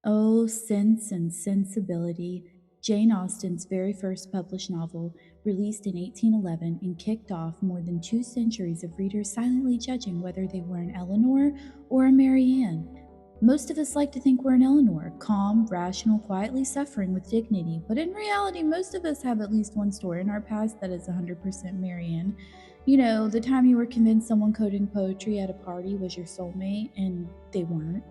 Oh, Sense and Sensibility, Jane Austen's very first published novel, released in 1811 and kicked off more than 2 centuries of readers silently judging whether they were an Elinor or a Marianne. Most of us like to think we're an Elinor, calm, rational, quietly suffering with dignity, but in reality, most of us have at least one story in our past that is 100% Marianne. You know, the time you were convinced someone coding poetry at a party was your soulmate and they weren't.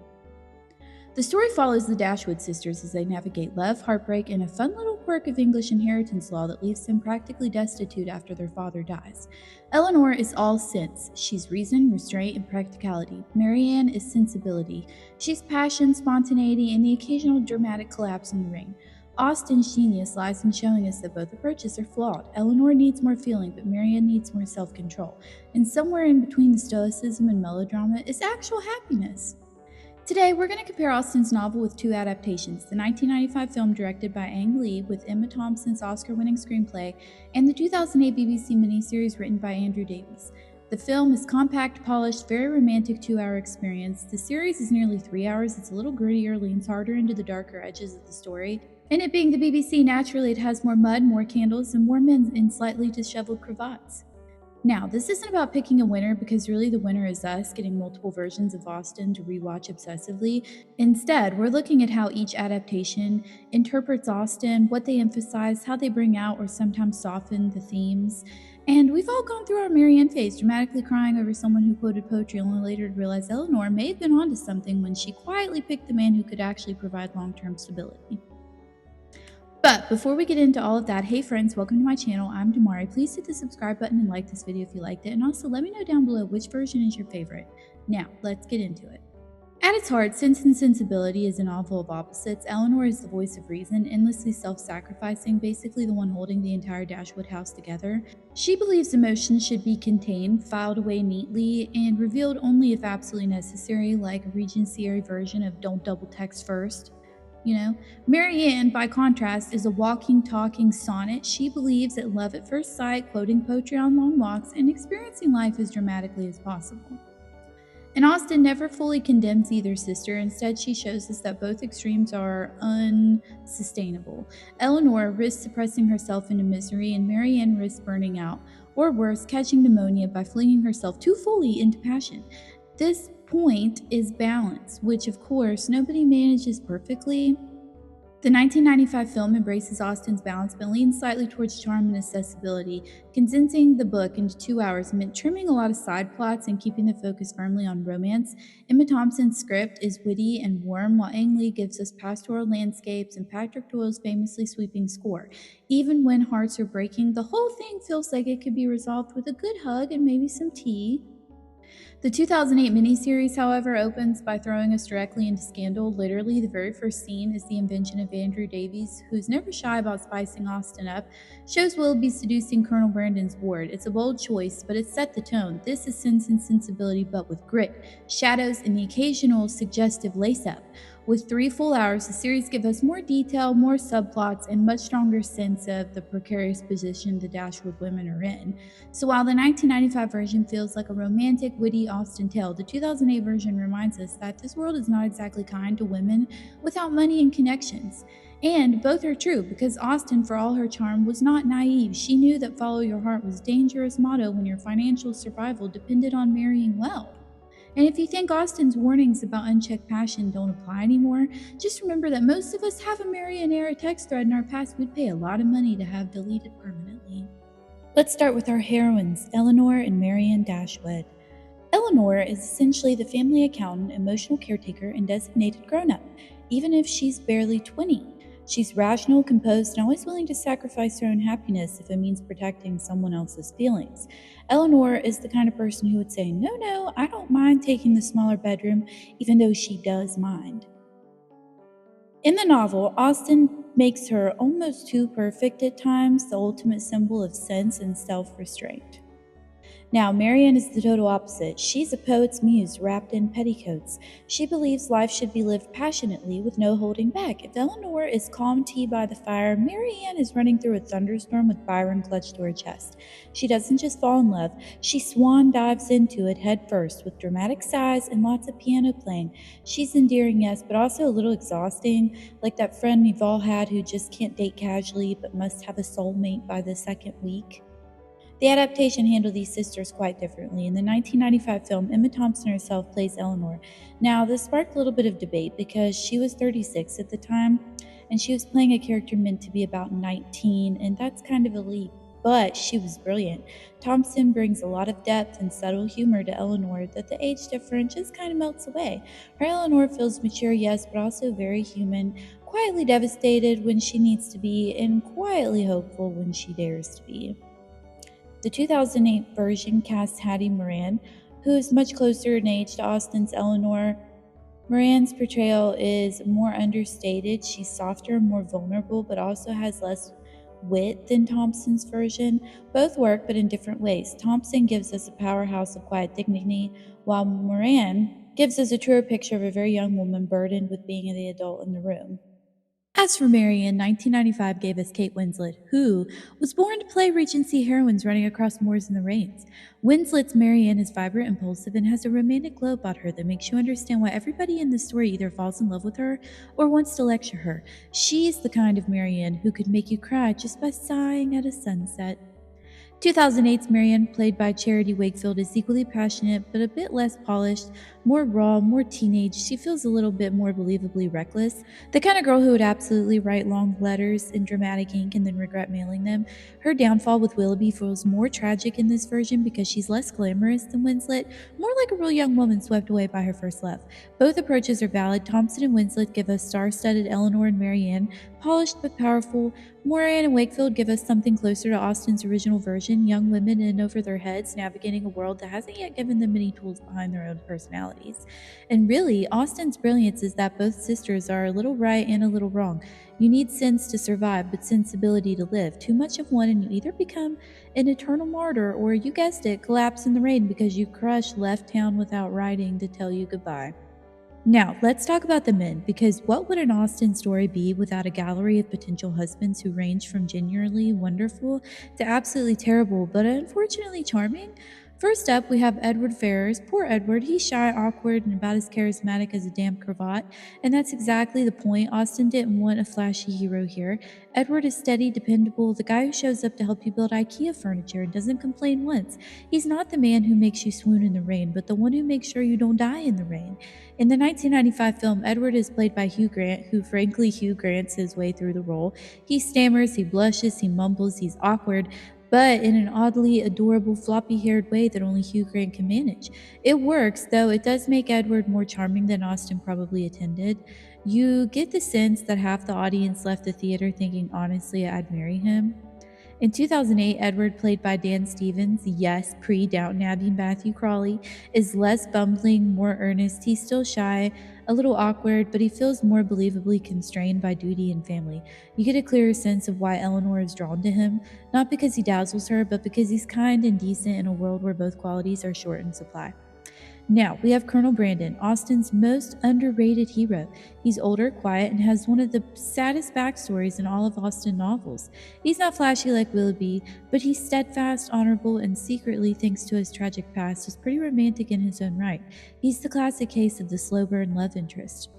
The story follows the Dashwood sisters as they navigate love, heartbreak, and a fun little quirk of English inheritance law that leaves them practically destitute after their father dies. Elinor is all sense. She's reason, restraint, and practicality. Marianne is sensibility. She's passion, spontaneity, and the occasional dramatic collapse in the ring. Austen's genius lies in showing us that both approaches are flawed. Elinor needs more feeling, but Marianne needs more self-control. And somewhere in between the stoicism and melodrama is actual happiness. Today, we're going to compare Austen's novel with 2 adaptations, the 1995 film directed by Ang Lee with Emma Thompson's Oscar-winning screenplay, and the 2008 BBC miniseries written by Andrew Davies. The film is compact, polished, very romantic 2-hour experience. The series is nearly 3 hours. It's a little grittier, leans harder into the darker edges of the story. And it being the BBC, naturally it has more mud, more candles, and more men in slightly disheveled cravats. Now, this isn't about picking a winner because really the winner is us getting multiple versions of Austen to rewatch obsessively. Instead, we're looking at how each adaptation interprets Austen, what they emphasize, how they bring out or sometimes soften the themes. And we've all gone through our Marianne phase, dramatically crying over someone who quoted poetry only later to realize Elinor may have been onto something when she quietly picked the man who could actually provide long-term stability. But before we get into all of that, hey friends, welcome to my channel. I'm DMARI. Please hit the subscribe button and like this video if you liked it. And also let me know down below which version is your favorite. Now, let's get into it. At its heart, Sense and Sensibility is a novel of opposites. Elinor is the voice of reason, endlessly self-sacrificing, basically the one holding the entire Dashwood house together. She believes emotions should be contained, filed away neatly, and revealed only if absolutely necessary, like a Regency-era version of don't double text first. Marianne, by contrast, is a walking, talking sonnet. She believes in love at first sight, quoting poetry on long walks, and experiencing life as dramatically as possible. And Austen never fully condemns either sister. Instead, she shows us that both extremes are unsustainable. Elinor risks suppressing herself into misery, and Marianne risks burning out, or worse, catching pneumonia by flinging herself too fully into passion. This point is balance, which of course nobody manages perfectly. The 1995 film embraces Austen's balance but leans slightly towards charm and accessibility. Condensing the book into 2 hours meant trimming a lot of side plots and keeping the focus firmly on romance. Emma Thompson's script is witty and warm, while Ang Lee gives us pastoral landscapes and Patrick Doyle's famously sweeping score. Even when hearts are breaking, the whole thing feels like it could be resolved with a good hug and maybe some tea. The 2008 miniseries, however, opens by throwing us directly into scandal. Literally, the very first scene is the invention of Andrew Davies, who's never shy about spicing Austen up, shows Willoughby seducing Colonel Brandon's ward. It's a bold choice, but it set the tone. This is Sense and Sensibility, but with grit, shadows, and the occasional suggestive lace-up. With 3 full hours, the series gives us more detail, more subplots, and much stronger sense of the precarious position the Dashwood women are in. So while the 1995 version feels like a romantic, witty Austen tale, the 2008 version reminds us that this world is not exactly kind to women without money and connections. And both are true, because Austen, for all her charm, was not naive. She knew that follow your heart was a dangerous motto when your financial survival depended on marrying well. And if you think Austen's warnings about unchecked passion don't apply anymore, just remember that most of us have a Marianne-era text thread in our past we'd pay a lot of money to have deleted permanently. Let's start with our heroines, Elinor and Marianne Dashwood. Elinor is essentially the family accountant, emotional caretaker, and designated grown-up, even if she's barely 20. She's rational, composed, and always willing to sacrifice her own happiness if it means protecting someone else's feelings. Elinor is the kind of person who would say, no, I don't mind taking the smaller bedroom, even though she does mind. In the novel, Austen makes her almost too perfect at times, the ultimate symbol of sense and self-restraint. Now, Marianne is the total opposite. She's a poet's muse wrapped in petticoats. She believes life should be lived passionately with no holding back. If Elinor is calm tea by the fire, Marianne is running through a thunderstorm with Byron clutched to her chest. She doesn't just fall in love, she swan dives into it head first with dramatic sighs and lots of piano playing. She's endearing, yes, but also a little exhausting, like that friend we've all had who just can't date casually but must have a soulmate by the second week. The adaptation handled these sisters quite differently. In the 1995 film, Emma Thompson herself plays Elinor. Now, this sparked a little bit of debate because she was 36 at the time, and she was playing a character meant to be about 19, and that's kind of a leap. But she was brilliant. Thompson brings a lot of depth and subtle humor to Elinor that the age difference just kind of melts away. Her Elinor feels mature, yes, but also very human, quietly devastated when she needs to be, and quietly hopeful when she dares to be. The 2008 version casts Hattie Moran, who is much closer in age to Austen's Elinor. Moran's portrayal is more understated. She's softer, more vulnerable, but also has less wit than Thompson's version. Both work, but in different ways. Thompson gives us a powerhouse of quiet dignity, while Moran gives us a truer picture of a very young woman burdened with being the adult in the room. As for Marianne, 1995 gave us Kate Winslet, who was born to play Regency heroines running across moors in the rains. Winslet's Marianne is vibrant, impulsive, and has a romantic glow about her that makes you understand why everybody in the story either falls in love with her or wants to lecture her. She's the kind of Marianne who could make you cry just by sighing at a sunset. 2008's Marianne, played by Charity Wakefield, is equally passionate but a bit less polished, more raw, more teenage. She feels a little bit more believably reckless. The kind of girl who would absolutely write long letters in dramatic ink and then regret mailing them. Her downfall with Willoughby feels more tragic in this version because she's less glamorous than Winslet, more like a real young woman swept away by her first love. Both approaches are valid. Thompson and Winslet give us star-studded Elinor and Marianne, polished but powerful. Moran and Wakefield give us something closer to Austen's original version, young women in over their heads navigating a world that hasn't yet given them many tools behind their own personalities. And really, Austen's brilliance is that both sisters are a little right and a little wrong. You need sense to survive, but sensibility to live. Too much of one and you either become an eternal martyr or, you guessed it, collapse in the rain because you crushed left town without writing to tell you goodbye. Now, let's talk about the men, because what would an Austen story be without a gallery of potential husbands who range from genuinely wonderful to absolutely terrible, but unfortunately charming? First up, we have Edward Ferrars. Poor Edward, he's shy, awkward, and about as charismatic as a damp cravat, and that's exactly the point. Austen didn't want a flashy hero here. Edward is steady, dependable, the guy who shows up to help you build IKEA furniture and doesn't complain once. He's not the man who makes you swoon in the rain, but the one who makes sure you don't die in the rain. In the 1995 film, Edward is played by Hugh Grant, who frankly Hugh Grants his way through the role. He stammers, he blushes, he mumbles, he's awkward, but in an oddly adorable floppy-haired way that only Hugh Grant can manage. It works, though it does make Edward more charming than Austen probably intended. You get the sense that half the audience left the theater thinking, honestly, I'd marry him. In 2008, Edward, played by Dan Stevens, yes, pre-Downton Abbey Matthew Crawley, is less bumbling, more earnest. He's still shy, a little awkward, but he feels more believably constrained by duty and family. You get a clearer sense of why Elinor is drawn to him, not because he dazzles her, but because he's kind and decent in a world where both qualities are short in supply. Now, we have Colonel Brandon, Austen's most underrated hero. He's older, quiet, and has one of the saddest backstories in all of Austen novels. He's not flashy like Willoughby, but he's steadfast, honorable, and secretly, thanks to his tragic past, is pretty romantic in his own right. He's the classic case of the slow burn love interest.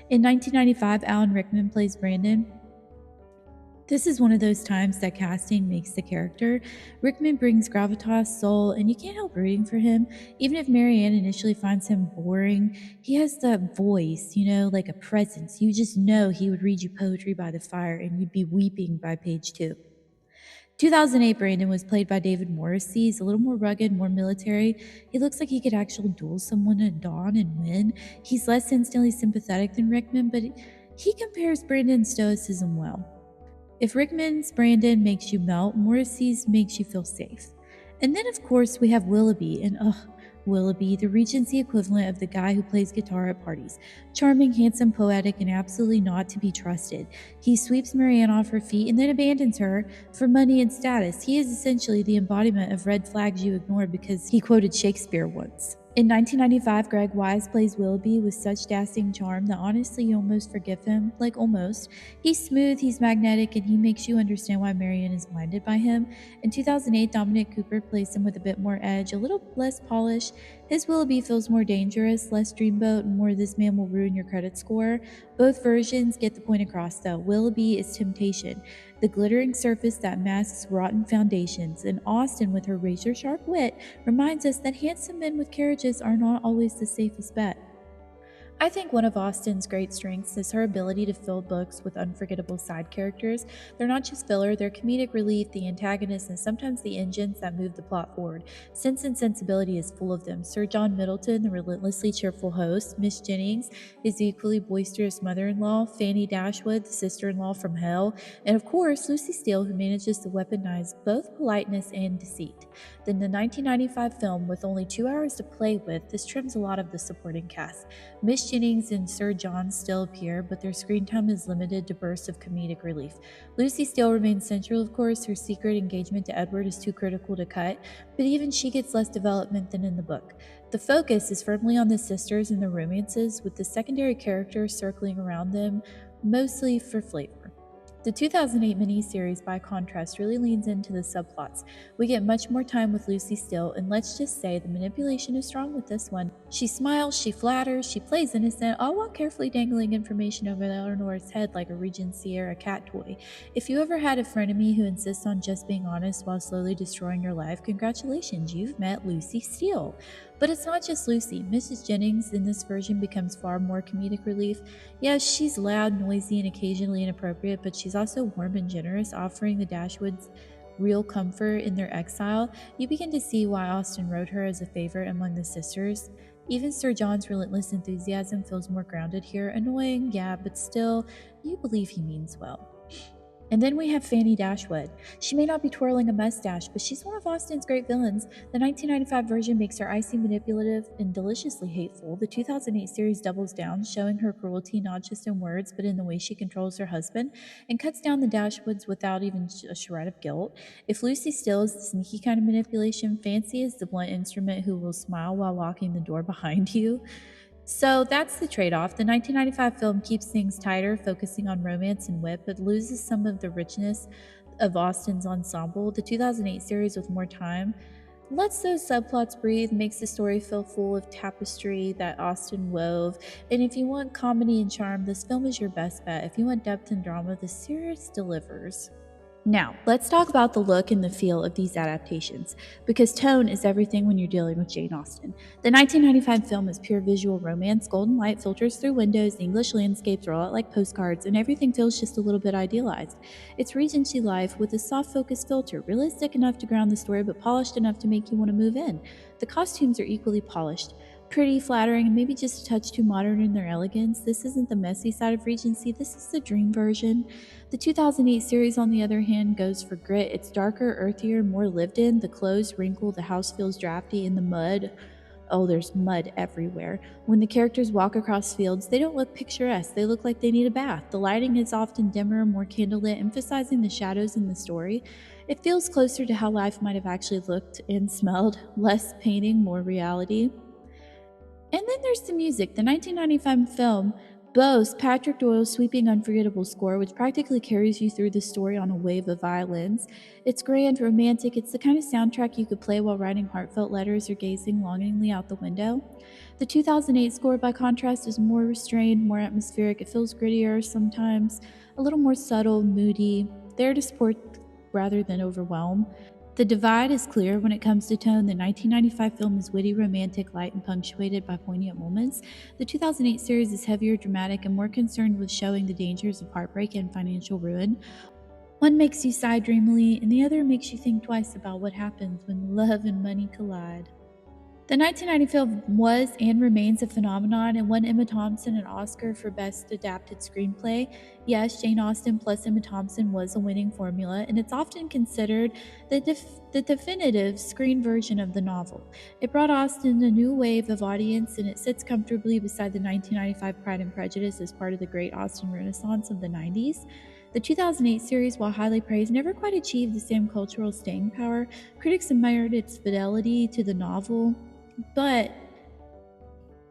In 1995, Alan Rickman plays Brandon. This is one of those times that casting makes the character. Rickman brings gravitas, soul, and you can't help rooting for him. Even if Marianne initially finds him boring, he has that voice, like a presence. You just know he would read you poetry by the fire and you'd be weeping by page 2. 2008 Brandon was played by David Morrissey. He's a little more rugged, more military. He looks like he could actually duel someone at dawn and win. He's less instantly sympathetic than Rickman, but he compares Brandon's stoicism well. If Rickman's Brandon makes you melt, Morrissey's makes you feel safe. And then, of course, we have Willoughby, and Willoughby, the Regency equivalent of the guy who plays guitar at parties. Charming, handsome, poetic, and absolutely not to be trusted. He sweeps Marianne off her feet and then abandons her for money and status. He is essentially the embodiment of red flags you ignore because he quoted Shakespeare once. In 1995, Greg Wise plays Willoughby with such dazzling charm that honestly you almost forgive him. Like almost. He's smooth, he's magnetic, and he makes you understand why Marianne is blinded by him. In 2008, Dominic Cooper plays him with a bit more edge, a little less polish. His Willoughby feels more dangerous, less dreamboat, and more this man will ruin your credit score. Both versions get the point across though. Willoughby is temptation, the glittering surface that masks rotten foundations, and Austen, with her razor-sharp wit, reminds us that handsome men with carriages are not always the safest bet. I think one of Austen's great strengths is her ability to fill books with unforgettable side characters. They're not just filler, they're comedic relief, the antagonists, and sometimes the engines that move the plot forward. Sense and Sensibility is full of them. Sir John Middleton, the relentlessly cheerful host, Miss Jennings, his equally boisterous mother-in-law, Fanny Dashwood, the sister-in-law from hell, and of course, Lucy Steele, who manages to weaponize both politeness and deceit. Then the 1995 film, with only 2 hours to play with, this trims a lot of the supporting cast. Miss Jennings and Sir John still appear, but their screen time is limited to bursts of comedic relief. Lucy still remains central, of course. Her secret engagement to Edward is too critical to cut, but even she gets less development than in the book. The focus is firmly on the sisters and their romances, with the secondary characters circling around them, mostly for flavor. The 2008 miniseries, by contrast, really leans into the subplots. We get much more time with Lucy Steele, and let's just say the manipulation is strong with this one. She smiles, she flatters, she plays innocent, all while carefully dangling information over Eleanor's head like a Regency era cat toy. If you ever had a frenemy who insists on just being honest while slowly destroying your life, congratulations, you've met Lucy Steele. But it's not just Lucy. Mrs. Jennings in this version becomes far more comedic relief. Yes, she's loud, noisy, and occasionally inappropriate, but she's also warm and generous, offering the Dashwoods real comfort in their exile. You begin to see why Austen wrote her as a favorite among the sisters. Even Sir John's relentless enthusiasm feels more grounded here. Annoying, yeah, but still, you believe he means well. And then we have Fanny Dashwood. She may not be twirling a mustache, but she's one of Austen's great villains. The 1995 version makes her icy, manipulative, and deliciously hateful. The 2008 series doubles down, showing her cruelty not just in words, but in the way she controls her husband, and cuts down the Dashwoods without even a shred of guilt. If Lucy Steele is the sneaky kind of manipulation, Fancy is the blunt instrument who will smile while locking the door behind you. So that's the trade-off. The 1995 film keeps things tighter, focusing on romance and wit, but loses some of the richness of Austen's ensemble. The 2008 series, with more time, lets those subplots breathe, makes the story feel full of tapestry that Austen wove. And if you want comedy and charm, this film is your best bet. If you want depth and drama, the series delivers. Now, let's talk about the look and the feel of these adaptations, because tone is everything when you're dealing with Jane Austen. The 1995 film is pure visual romance. Golden light filters through windows, the English landscapes roll out like postcards, and everything feels just a little bit idealized. It's Regency life with a soft focus filter, realistic enough to ground the story, but polished enough to make you want to move in. The costumes are equally polished. Pretty, flattering, and maybe just a touch too modern in their elegance. This isn't the messy side of Regency, this is the dream version. The 2008 series, on the other hand, goes for grit. It's darker, earthier, more lived in. The clothes wrinkle, the house feels drafty, and the mud. Oh, there's mud everywhere. When the characters walk across fields, they don't look picturesque. They look like they need a bath. The lighting is often dimmer, more candlelit, emphasizing the shadows in the story. It feels closer to how life might have actually looked and smelled. Less painting, more reality. And then there's the music. The 1995 film boasts Patrick Doyle's sweeping, unforgettable score, which practically carries you through the story on a wave of violins. It's grand, romantic. It's the kind of soundtrack you could play while writing heartfelt letters or gazing longingly out the window. The 2008 score, by contrast, is more restrained, more atmospheric. It feels grittier sometimes, a little more subtle, moody, there to support rather than overwhelm. The divide is clear when it comes to tone. The 1995 film is witty, romantic, light, and punctuated by poignant moments. The 2008 series is heavier, dramatic, and more concerned with showing the dangers of heartbreak and financial ruin. One makes you sigh dreamily, and the other makes you think twice about what happens when love and money collide. The 1990 film was and remains a phenomenon and won Emma Thompson an Oscar for Best Adapted Screenplay. Yes, Jane Austen plus Emma Thompson was a winning formula, and it's often considered the definitive screen version of the novel. It brought Austen a new wave of audience, and it sits comfortably beside the 1995 Pride and Prejudice as part of the great Austen Renaissance of the 90s. The 2008 series, while highly praised, never quite achieved the same cultural staying power. Critics admired its fidelity to the novel, but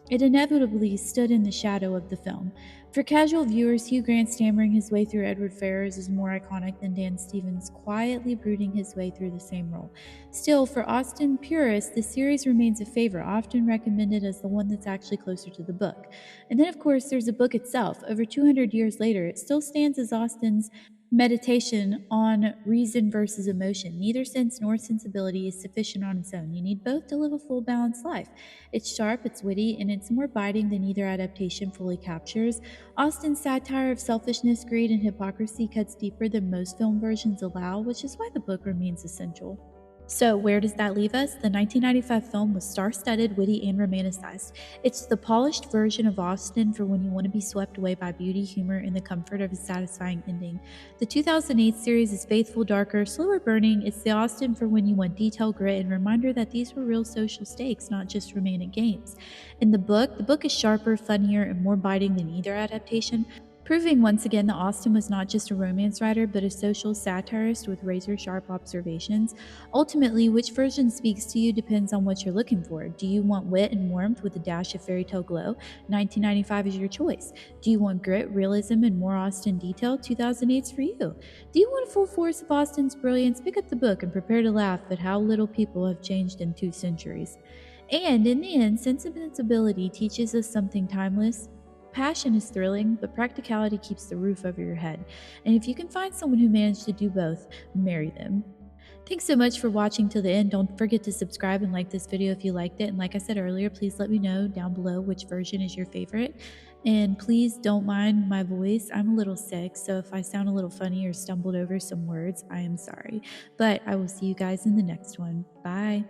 it inevitably stood in the shadow of the film. For casual viewers, Hugh Grant stammering his way through Edward Ferrars is more iconic than Dan Stevens quietly brooding his way through the same role. Still, for Austen purists, the series remains a favorite, often recommended as the one that's actually closer to the book. And then, of course, there's the book itself. Over 200 years later, it still stands as Austen's meditation on reason versus emotion. Neither sense nor sensibility is sufficient on its own. You need both to live a full, balanced life. It's sharp, it's witty, and it's more biting than either adaptation fully captures. Austen's satire of selfishness, greed, and hypocrisy cuts deeper than most film versions allow, which is why the book remains essential. So, where does that leave us? The 1995 film was star studded, witty, and romanticized. It's the polished version of Austen for when you want to be swept away by beauty, humor, and the comfort of a satisfying ending. The 2008 series is faithful, darker, slower burning. It's the Austen for when you want detail, grit, and reminder that these were real social stakes, not just romantic games. In the book is sharper, funnier, and more biting than either adaptation, proving once again that Austen was not just a romance writer, but a social satirist with razor-sharp observations. Ultimately, which version speaks to you depends on what you're looking for. Do you want wit and warmth with a dash of fairy tale glow? 1995 is your choice. Do you want grit, realism, and more Austen detail? 2008's for you. Do you want a full force of Austen's brilliance? Pick up the book and prepare to laugh at how little people have changed in 2 centuries. And in the end, Sense and Sensibility teaches us something timeless. Passion is thrilling, but practicality keeps the roof over your head. And if you can find someone who managed to do both, marry them. Thanks so much for watching till the end. Don't forget to subscribe and like this video if you liked it. And like I said earlier, please let me know down below which version is your favorite. And please don't mind my voice. I'm a little sick, so if I sound a little funny or stumbled over some words, I am sorry. But I will see you guys in the next one. Bye.